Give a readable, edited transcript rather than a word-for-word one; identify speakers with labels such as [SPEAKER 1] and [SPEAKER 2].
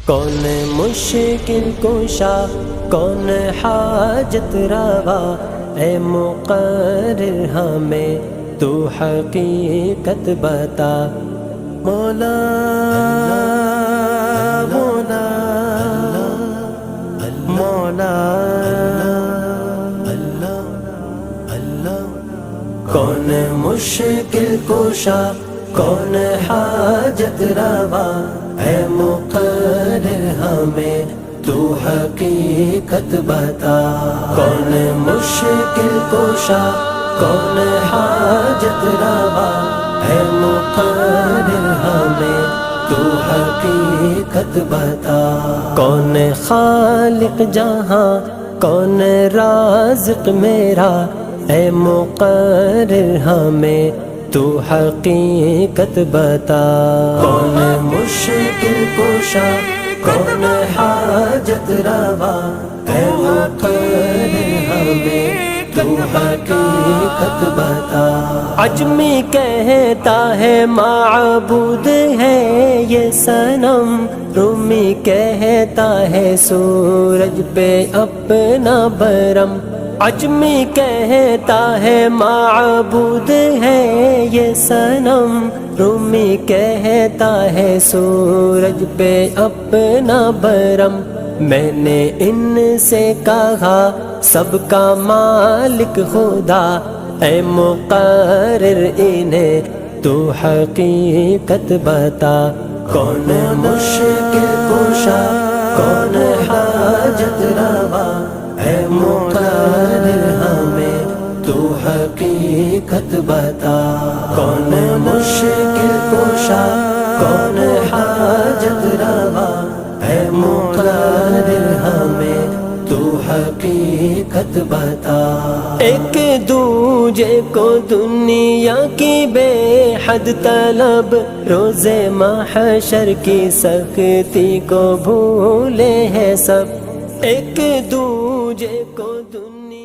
[SPEAKER 1] کون مشکل کشا کون حاجت روا، اے مقرر ہمیں تو حقیقت بتا۔ مولا مولا مولا کون مشکل کشا کون حاجت روا، اے مقرر ہمیں تو حقیقت بتا۔ کون مشکل کشا کون حاجت روا، اے مقرر ہمیں تو حقیقت بتا۔ کون خالق جہاں کون رازق میرا، اے مقرر ہمیں تو حقیقت بتا۔ کون مشکل کشا کون حاجت روا، اے مقرر ہمیں تو حقیقت بتا۔ عجمی کہتا ہے معبود ہے یہ صنم، رومی کہتا ہے سورج پہ اپنا برم۔ عجمی کہتا ہے معبود ہے یہ صنم، رومی کہتا ہے سورج پہ اپنا برم۔ میں نے ان سے کہا سب کا مالک خدا، اے مقرر انہیں تو حقیقت بتا۔ کون مشکل کشا کون حاجت روا، اے مقرر ہمیں تو حقیقت بتا۔ کون مشکل کشا کون حاجت روا، اے مقرر ہمیں تو حقیقت بتا۔ ایک دوجے کو دنیا کی بے حد طلب، روز محشر کی سختی کو بھولے ہیں سب۔ ایک دوجے کو دنیا